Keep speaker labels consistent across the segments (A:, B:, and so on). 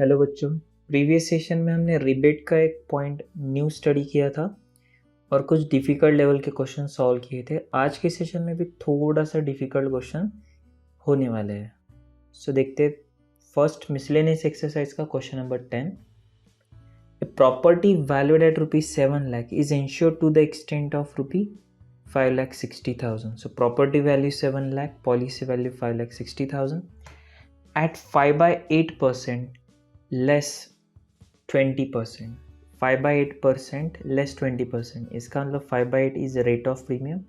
A: Hello बच्चों, previous session में हमने रिबेट का एक पॉइंट न्यू स्टडी किया था और कुछ डिफ़िकल्ट लेवल के क्वेश्चन सॉल्व किए थे। आज के सेशन में भी थोड़ा सा डिफ़िकल्ट क्वेश्चन होने वाले हैं। सो देखते हैं फर्स्ट मिसलेनियस एक्सरसाइज का question number 10। A property valued at ₹7 lakh is insured to the extent of ₹5,60,000. So property value 7 lakh, policy value 5,60,000 at 5/8% less 20%. 5/8% less 20%. इसका मतलब 5/8 is rate of premium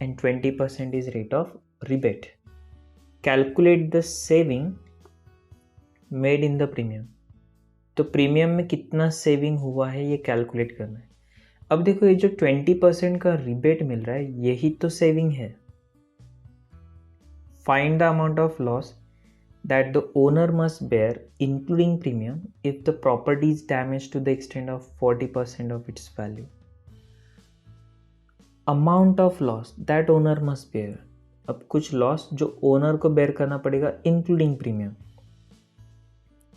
A: and 20% is rate of rebate. Calculate the saving made in the premium. तो premium में कितना saving हुआ है ये calculate करना है। अब देखो ये जो 20% का रिबेट मिल रहा है यही तो सेविंग है। Find the amount of loss that the owner must bear including premium if the property is damaged to the extent of 40% of its value. Amount of loss that owner must bear. अब कुछ loss जो owner को bear करना पड़ेगा including premium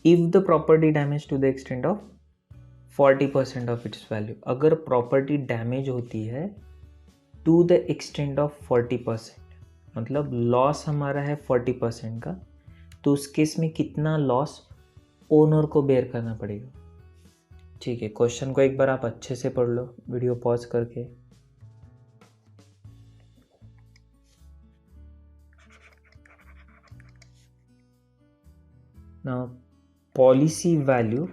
A: if the property damage to the extent of 40% of its value. अगर property damage होती है to the extent of 40%, मतलब लॉस हमारा है 40% का, तो उस केस में कितना लॉस ओनर को बेयर करना पड़ेगा। ठीक है, क्वेश्चन को एक बार आप अच्छे से पढ़ लो वीडियो पॉज करके। Now policy value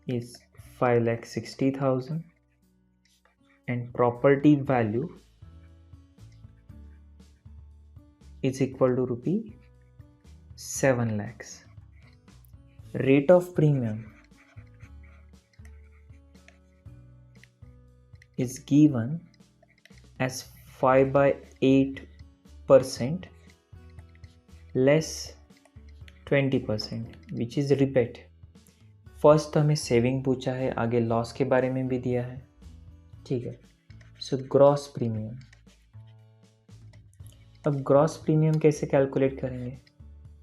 A: is 5,60,000 and property value is equal to ₹7 lakhs. Rate of premium is given as 5/8% less 20% which is rebate. First हमें सेविंग पूछा है, आगे लॉस के बारे में भी दिया है। ठीक है, सो ग्रॉस प्रीमियम। अब ग्रॉस प्रीमियम कैसे कैलकुलेट करेंगे?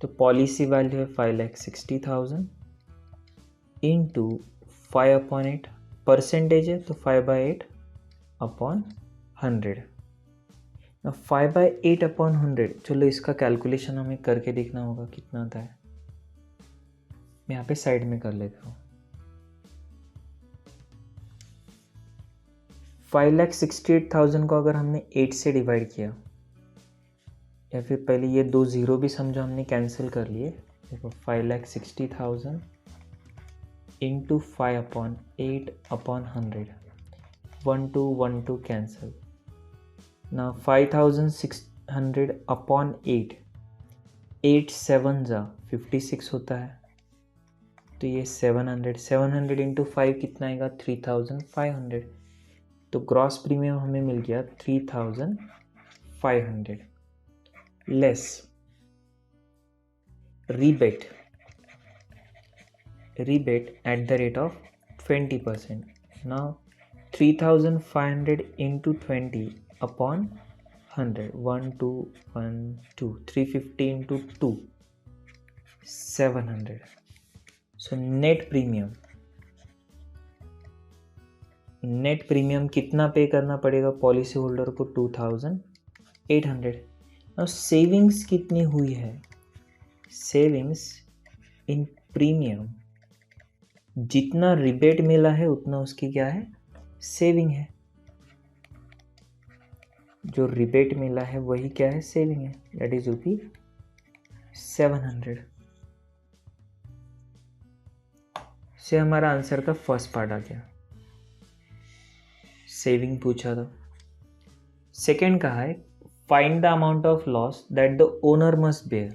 A: तो पॉलिसी वैल्यू है 5,60,000 इंटू 5/8, परसेंटेज है तो 5/8/100। 5/8/100, चलो इसका कैलकुलेशन हमें करके देखना होगा कितना आता है। मैं यहाँ पे साइड में कर लेता हूँ। 5,68,000 को अगर हमने 8 से डिवाइड किया, या फिर पहले ये 2 ज़ीरो भी समझो हमने कैंसिल कर लिए। देखो 5,60,000 इंटू 5/8/100, 1 2 1 2 कैंसिल। ना 5,600/8, 8 7 56 होता है, तो ये 700 इंटू 5 कितना आएगा? 3,500। तो ग्रॉस प्रीमियम हमें मिल गया 3,500 less rebate at the rate of 20%. Now 3,500 into 20/100, 1 2 1 2, 350 into 2, 700. So net premium कितना पे करना पड़ेगा पॉलिसी होल्डर को? 2,800। अब सेविंग्स कितनी हुई है? सेविंग्स इन प्रीमियम, जितना रिबेट मिला है उतना उसकी क्या है? सेविंग है। जो रिबेट मिला है वही क्या है? सेविंग है, दैट इज ₹700 से हमारा आंसर का फर्स्ट पार्ट आ गया। सेविंग पूछा था। सेकेंड कहा है find the amount of loss that the owner must bear.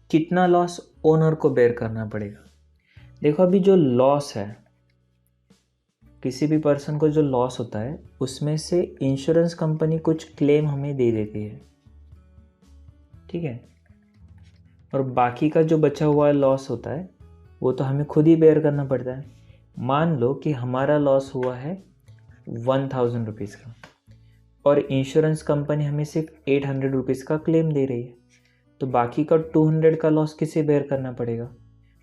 A: कितना लॉस ओनर को बेयर करना पड़ेगा? देखो अभी जो लॉस है, किसी भी पर्सन को जो लॉस होता है उसमें से इंश्योरेंस कंपनी कुछ क्लेम हमें दे देती है, ठीक है, और बाकी का जो बचा हुआ लॉस होता है वो तो हमें खुद ही बेयर करना पड़ता है। मान लो कि हमारा लॉस हुआ है 1,000 रुपीज़ का और इंश्योरेंस कंपनी हमें सिर्फ 800 रुपीज़ का क्लेम दे रही है, तो बाकी का 200 का लॉस किसे बेयर करना पड़ेगा?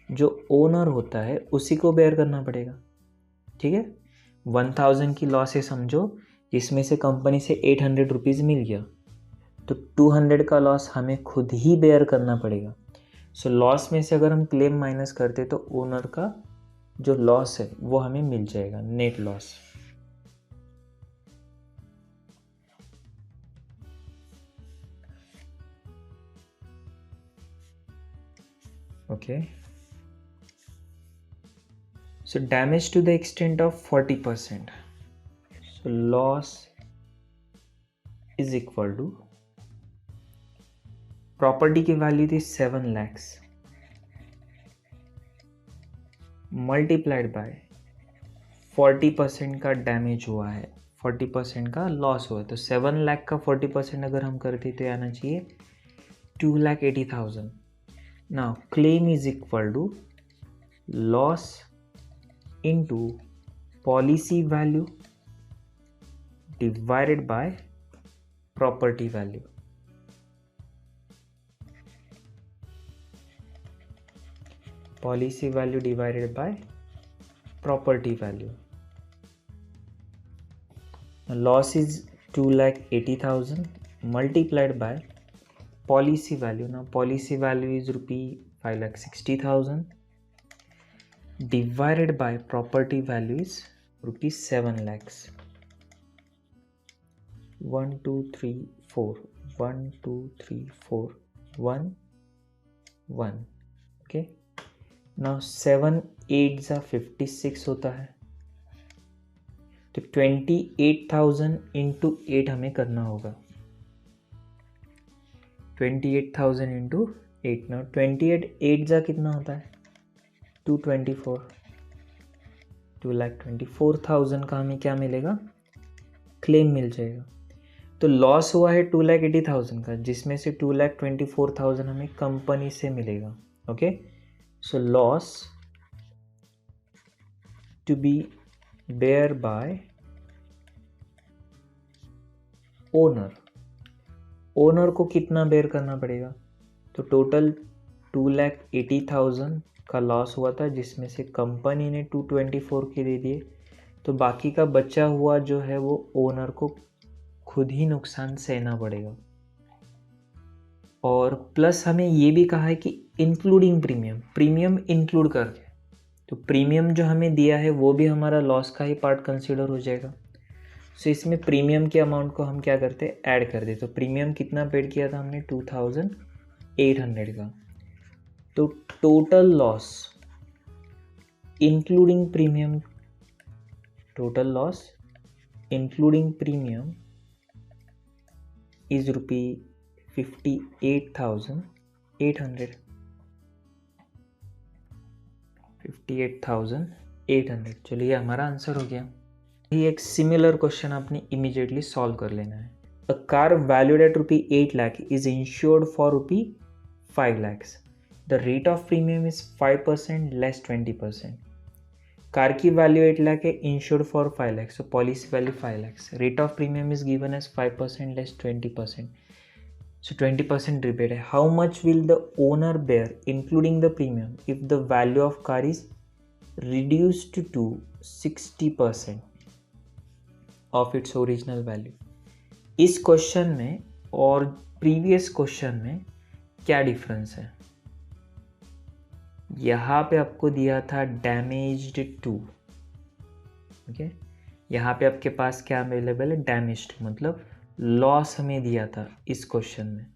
A: जो ओनर होता है उसी को बेयर करना पड़ेगा। ठीक है, 1000 की लॉस है समझो, जिसमें से कंपनी से 800 रुपीज़ मिल गया, तो 200 का लॉस हमें खुद ही बेयर करना पड़ेगा। सो लॉस में से अगर हम क्लेम माइनस करते तो ओनर का जो लॉस है वो हमें मिल जाएगा, net loss. Okay, so damage to the extent of 40%, so loss is equal to, property की वैल्यू थी 7 lakhs मल्टीप्लाइड बाय 40% का डैमेज हुआ है, 40% का लॉस हुआ है, तो 7 लाख का 40% अगर हम करते तो आना चाहिए 2,80,000। Now claim is equal to loss into policy value divided by property value. Policy value divided by property value. Loss is 2,80,000 multiplied by policy value. Now policy value is rupee 5,60,000 divided by property value is rupees 7 lakhs. 1 2 3 4 1 2 3 4 1 1। okay, now 7 8 जा 56 होता है, तो 28,000 into 8 हमें करना होगा। 28,000 into 8, ना 28 8 जा कितना होता है 224, 2,24,000 का हमें क्या मिलेगा, क्लेम मिल जाएगा। तो लॉस हुआ है 2,80,000 का, जिसमें से 2,24,000 हमें कंपनी से मिलेगा। Okay, so loss to be bear by owner, owner को कितना बेयर करना पड़ेगा, तो टोटल 2,80,000 का लॉस हुआ था, जिसमें से कंपनी ने 224 के दे दिए, तो बाकी का बचा हुआ जो है वो ओनर को खुद ही नुकसान सहना पड़ेगा। और प्लस हमें ये भी कहा है कि इंक्लूडिंग प्रीमियम, प्रीमियम इंक्लूड करके, तो प्रीमियम जो हमें दिया है वो भी हमारा लॉस का ही पार्ट कंसिडर हो जाएगा। सो इसमें प्रीमियम के अमाउंट को हम क्या करते हैं, ऐड कर देते। तो प्रीमियम कितना पेड किया था हमने 2,800 का, तो total loss including premium, total loss including premium is rupee 58,800, 58,800। चलिए हमारा आंसर हो गया। ये एक सिमिलर क्वेश्चन आपने इमीडिएटली सॉल्व कर लेना है। A car valued at rupee 8 lakh is insured for rupee 5 lakhs। The rate of premium is 5% less 20%। Car की वैल्यू 8 lakh है, insured for 5 lakhs, so policy value 5 lakhs, rate of premium is given as 5% less 20%, so 20% rebate है। How much will the owner bear including the premium if the value of car is reduced to 60% of its original value. इस question में और previous question में क्या difference है, यहाँ पे आपको दिया था डैमेज्ड टू, ओके, यहाँ पे आपके पास क्या अवेलेबल है, डैमेज्ड, मतलब लॉस हमें दिया था इस क्वेश्चन में।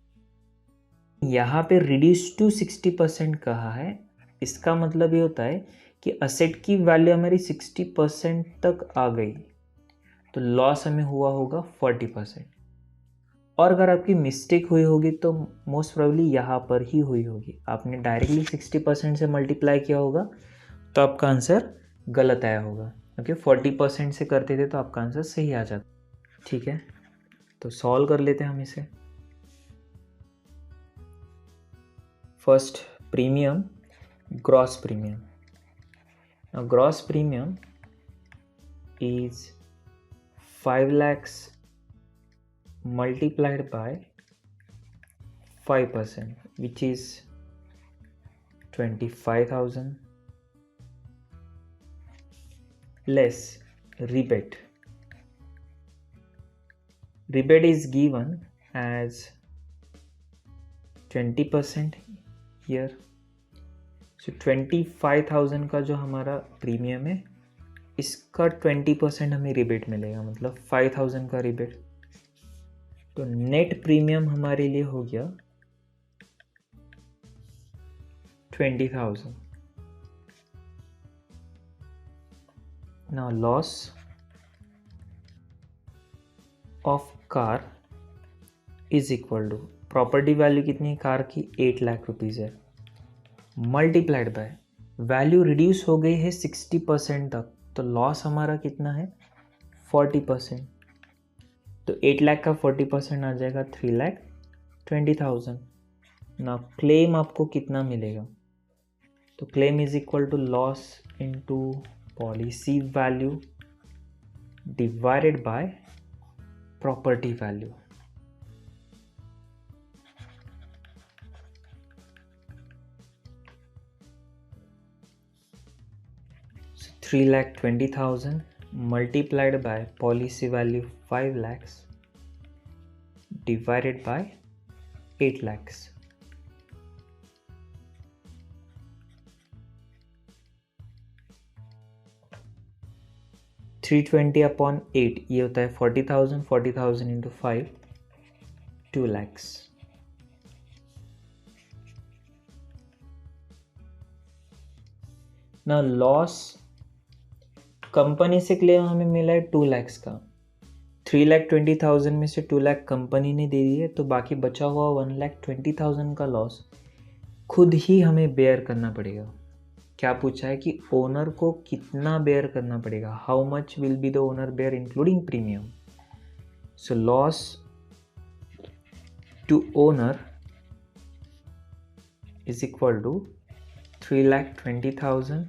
A: यहाँ पे रिड्यूस टू 60% कहा है, इसका मतलब ये होता है कि असेट की वैल्यू हमारी 60% तक आ गई, तो लॉस हमें हुआ होगा 40%। और अगर आपकी मिस्टेक हुई होगी तो मोस्ट प्रोबेबली यहाँ पर ही हुई होगी, आपने डायरेक्टली 60% से मल्टीप्लाई किया होगा तो आपका आंसर गलत आया होगा। ओके, 40% से करते थे तो आपका आंसर सही आ जाता। ठीक है, तो सॉल्व कर लेते हैं हम इसे। First premium, gross premium. Now gross premium is 5 lakhs multiplied by 5%, which is 25,000 less rebate. Rebate is given as 20% here. So 25,000 का जो हमारा प्रीमियम है इसका 20% हमें रिबेट मिलेगा, मतलब 5,000 का रिबेट। तो नेट प्रीमियम हमारे लिए हो गया 20,000। Now loss of car is equal to, property value कितनी है कार की, 8 लाख रुपीज़ है, मल्टीप्लाइड बाय वैल्यू रिड्यूस हो गई है 60% तक, तो लॉस हमारा कितना है 40%। तो 8 लाख का 40% आ जाएगा 3,20,000। ना क्लेम आपको कितना मिलेगा, तो claim is equal to loss into policy value divided by property value. So 3,20,000 multiplied by policy value 5 lakhs divided by 8 lakhs. $320/8 ये होता है 40,000, 40,000 into 5, 2 lakhs. Now loss company से क्लेम हमें मिला है 2 lakhs का, 3,20,000 में से 2 लाख कंपनी ने दे दी है, तो बाकी बचा हुआ 1,20,000 का लॉस खुद ही हमें बेयर करना पड़ेगा। क्या पूछा है कि ओनर को कितना बेयर करना पड़ेगा, how much will be the owner bear including premium. So loss to owner is equal to 3,20,000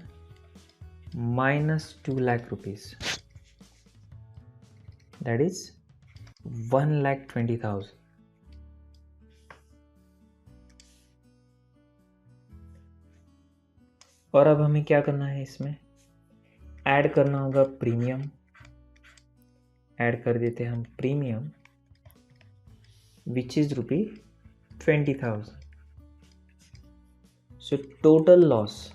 A: minus 2 lakh rupees, that is 1,20,000. और अब हमें क्या करना है, इसमें ऐड करना होगा प्रीमियम। ऐड कर देते हैं हम premium which is ₹20,000। So total loss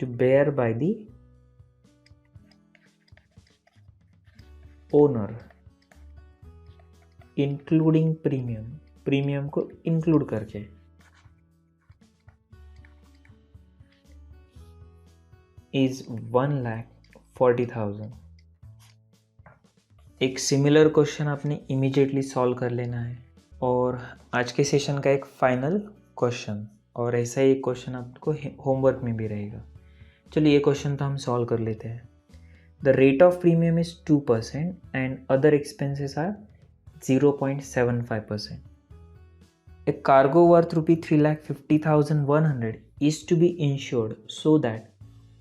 A: to bear by the owner including premium को इंक्लूड करके is 1,40,000। एक सिमिलर क्वेश्चन आपने इमीडिएटली सॉल्व कर लेना है। और आज के सेशन का एक फाइनल क्वेश्चन, और ऐसा ही एक क्वेश्चन आपको होमवर्क में भी रहेगा। चलिए ये क्वेश्चन तो हम सॉल्व कर लेते हैं। The rate of premium is 2% and other expenses are 0.75%. A cargo worth ₹3,50,100 is to be insured so that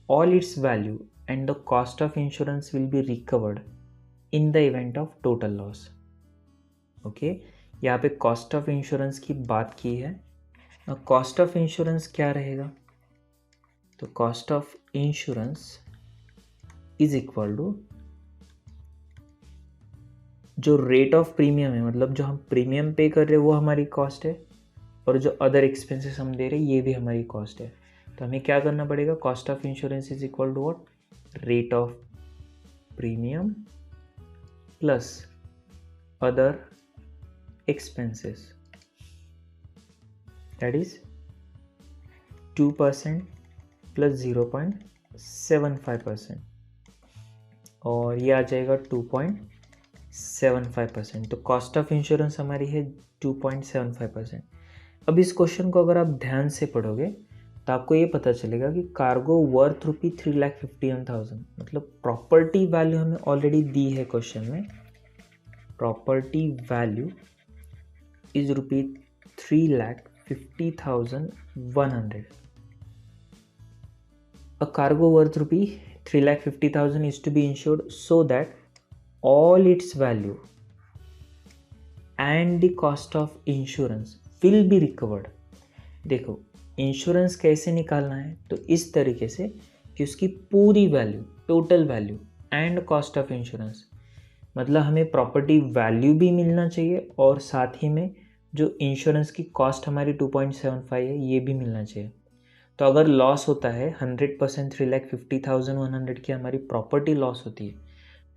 A: all its value and the cost of insurance will be recovered in the event of total loss. Okay, यहाँ पे cost of insurance की बात की है। Cost of insurance क्या रहेगा, तो cost of insurance is equal to जो रेट ऑफ प्रीमियम है, मतलब जो हम प्रीमियम पे कर रहे हैं वो हमारी कॉस्ट है, और जो अदर एक्सपेंसेस हम दे रहे हैं ये भी हमारी कॉस्ट है। तो हमें क्या करना पड़ेगा, cost of insurance is equal to what, rate of premium plus other expenses, that is 2% plus 0.75%, और ये आ जाएगा 2.75%। तो कॉस्ट ऑफ इंश्योरेंस हमारी है 2.75%। अब इस क्वेश्चन को अगर आप ध्यान से पढ़ोगे तो आपको ये पता चलेगा कि कार्गो वर्थ ₹3,51,000, मतलब प्रॉपर्टी वैल्यू हमें ऑलरेडी दी है क्वेश्चन में। Property value is ₹3,50,100. A cargo worth ₹3,50,000 is to be insured so that all its value and the cost of insurance will be recovered. देखो इंश्योरेंस कैसे निकालना है, तो इस तरीके से कि उसकी पूरी value, total value and cost of insurance, मतलब हमें प्रॉपर्टी वैल्यू भी मिलना चाहिए और साथ ही में जो इंश्योरेंस की कॉस्ट हमारी 2.75 है ये भी मिलना चाहिए। तो अगर लॉस होता है 100%, 3,50,100 की हमारी प्रॉपर्टी लॉस होती है,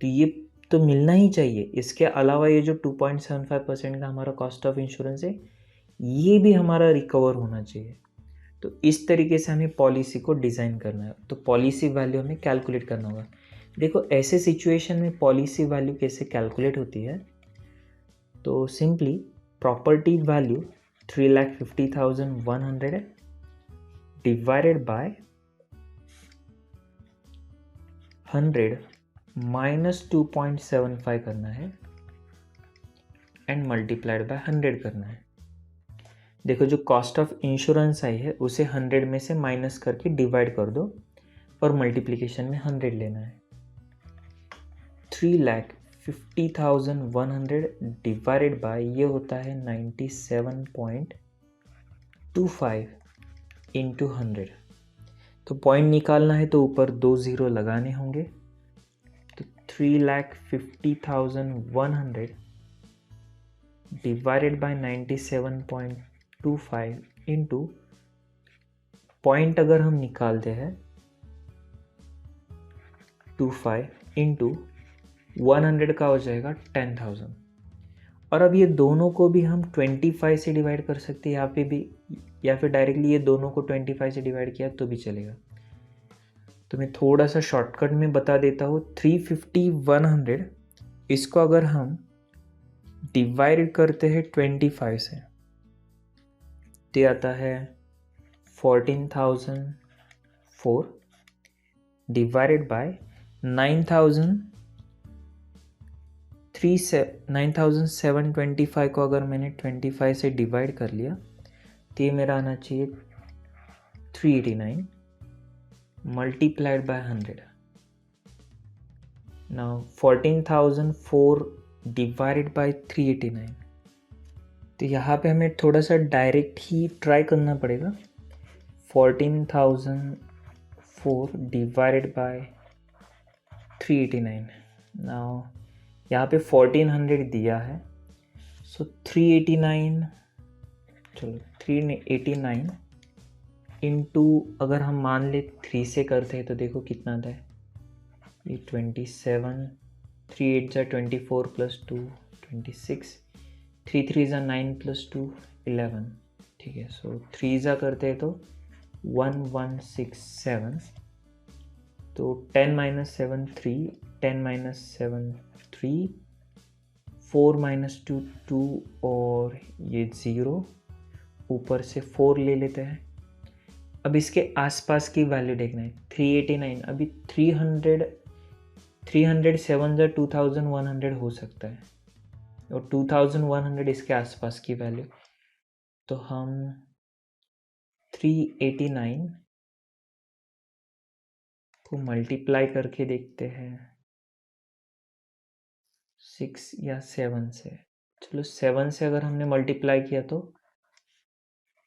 A: तो ये तो मिलना ही चाहिए। इसके अलावा ये जो 2.75% का हमारा कॉस्ट ऑफ इंश्योरेंस है ये भी हमारा रिकवर होना चाहिए। तो इस तरीके से हमें पॉलिसी को डिज़ाइन करना है। तो पॉलिसी वैल्यू हमें कैलकुलेट करना होगा। देखो ऐसे सिचुएशन में पॉलिसी वैल्यू कैसे कैलकुलेट होती है, तो सिंपली प्रॉपर्टी वैल्यू 3,50,100 है डिवाइडेड बाय 100 माइनस 2.75 करना है एंड मल्टीप्लाइड बाय 100 करना है। देखो जो कॉस्ट ऑफ इंश्योरेंस आई है उसे 100 में से माइनस करके डिवाइड कर दो और मल्टीप्लिकेशन में 100 लेना है। 3,50,100 डिवाइडेड बाय ये होता है 97.25 इंटू 100। तो पॉइंट निकालना है तो ऊपर 2 ज़ीरो लगाने होंगे। तो 3,50,100 डिवाइडेड बाय 97.25 इंटू, पॉइंट अगर हम निकालते हैं 25 इंटू 100 का हो जाएगा 10,000। और अब ये दोनों को भी हम 25 से डिवाइड कर सकते हैं यहाँ पे भी, या फिर डायरेक्टली ये दोनों को 25 से डिवाइड किया तो भी चलेगा। तो मैं थोड़ा सा शॉर्टकट में बता देता हूँ। 350,100 इसको अगर हम डिवाइड करते हैं 25 से तो आता है 14,004 डिवाइडेड बाय 9,725 को अगर मैंने 25 से डिवाइड कर लिया तो ये मेरा आना चाहिए 389 multiplied by 100। Now 14,004 divided by 389, तो यहाँ पे हमें थोड़ा सा डायरेक्ट ही ट्राई करना पड़ेगा। 14,004 डिवाइडेड बाय 389। नाउ यहाँ पे 1400 दिया है, सो 389, चलो 389 इंटू अगर हम मान ले 3 से करते हैं तो देखो कितना आता है, ये 27, 3 8 जा 24 प्लस 2 26, 3 3 जा 9 प्लस 2 11, ठीक है। सो 3 जा करते हैं तो 1167, तो 10 माइनस 7 3, 10 माइनस 7 3, 4 माइनस 2 2 और ये 0, ऊपर से 4 ले लेते हैं। अब इसके आसपास की वैल्यू देखना है। 389 अभी 307 जा 2100 हो सकता है और 2100 इसके आसपास की वैल्यू। तो हम 389 को मल्टीप्लाई करके देखते हैं 6 या 7 से। चलो 7 से अगर हमने मल्टीप्लाई किया तो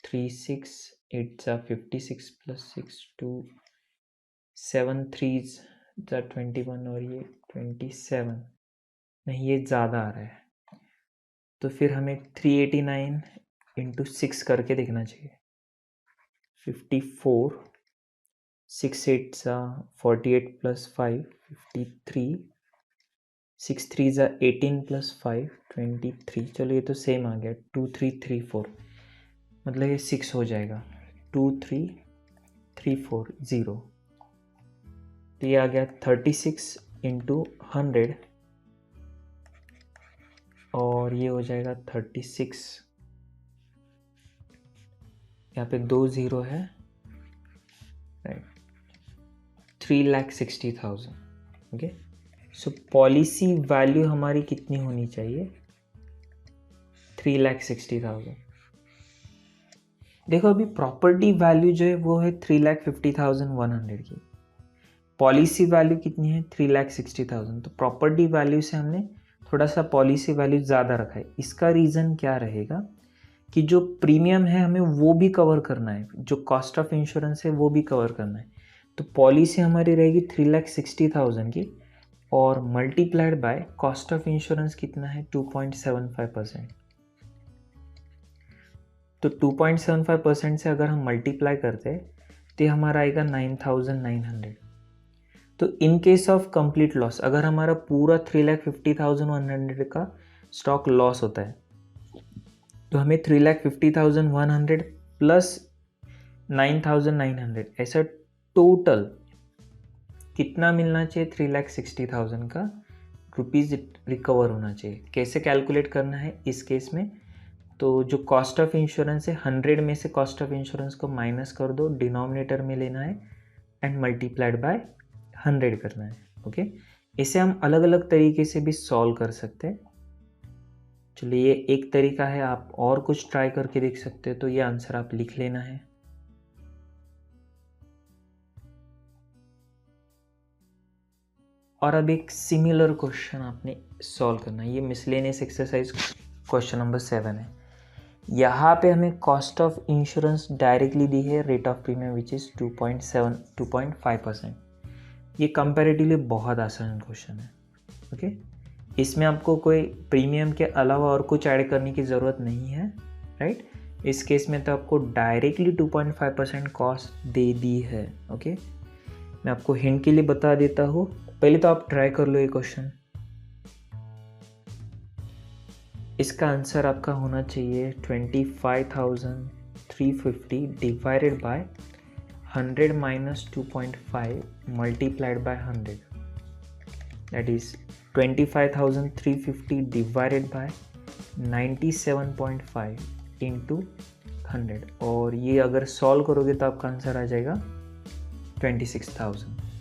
A: 3 6 8 जा 56 प्लस 6 2 7 3 जा 21 और ये 27, नहीं ये ज़्यादा आ रहा है। तो फिर हमें 389 इंटू 6 करके देखना चाहिए। 54, 6 8 जा 48 प्लस 5 53, 6 3 जा 18 प्लस 5 23। चलो ये तो सेम आ गया, 2 3 3 4, मतलब ये 6 हो जाएगा। 2 3 3 4 0, तो ये आ गया 36 इंटू 100 और ये हो जाएगा 36। यहाँ पे 2 0 है, राइट, 3,60,000। ओके, सो पॉलिसी वैल्यू हमारी कितनी होनी चाहिए? 3,60,000। देखो अभी प्रॉपर्टी वैल्यू जो है वो है 3,50,100 की, पॉलिसी वैल्यू कितनी है 3,60,000। तो प्रॉपर्टी वैल्यू से हमने थोड़ा सा पॉलिसी वैल्यू ज़्यादा रखा है। इसका रीज़न क्या रहेगा कि जो प्रीमियम है हमें वो भी कवर करना है, जो कॉस्ट ऑफ इंश्योरेंस है वो भी कवर करना है। तो पॉलिसी हमारी रहेगी 3,60,000 की, और multiplied by cost of insurance कितना है 2.75%। तो 2.75% से अगर हम मल्टीप्लाई करते हैं तो हमारा आएगा 9,900। तो in case of complete loss, अगर हमारा पूरा 3,50,100 का स्टॉक लॉस होता है तो हमें 3,50,100 प्लस 9,900 ऐसा टोटल कितना मिलना चाहिए 3,60,000 का रुपीज़ रिकवर होना चाहिए। कैसे कैलकुलेट करना है इस केस में, तो जो कॉस्ट ऑफ इंश्योरेंस है 100 में से कॉस्ट ऑफ इंश्योरेंस को माइनस कर दो, डिनोमिनेटर में लेना है एंड मल्टीप्लाइड बाय 100 करना है। ओके, इसे हम अलग अलग तरीके से भी सॉल्व कर सकते हैं। चलिए ये एक तरीका है, आप और कुछ ट्राई करके देख सकते हो। तो ये आंसर आप लिख लेना है। और अब एक सिमिलर क्वेश्चन आपने सॉल्व करना है। ये मिसलेनियस एक्सरसाइज क्वेश्चन नंबर 7 है। यहाँ पे हमें कॉस्ट ऑफ इंश्योरेंस डायरेक्टली दी है, rate of premium which is 2.5%। ये कंपैरेटिवली बहुत आसान क्वेश्चन है। ओके, इसमें आपको कोई प्रीमियम के अलावा और कुछ ऐड करने की ज़रूरत नहीं है, राइट। इस केस में तो आपको डायरेक्टली 2.5% कॉस्ट दे दी है। ओके, मैं आपको हिंट के लिए बता देता हूँ। पहले तो आप ट्राई कर लो ये क्वेश्चन। इसका आंसर आपका होना चाहिए 25,350 divided by 100 minus 2.5 multiplied by 100, that is 25,350 divided by 97.5 into 100। और ये अगर सॉल्व करोगे तो आपका आंसर आ जाएगा 26,000।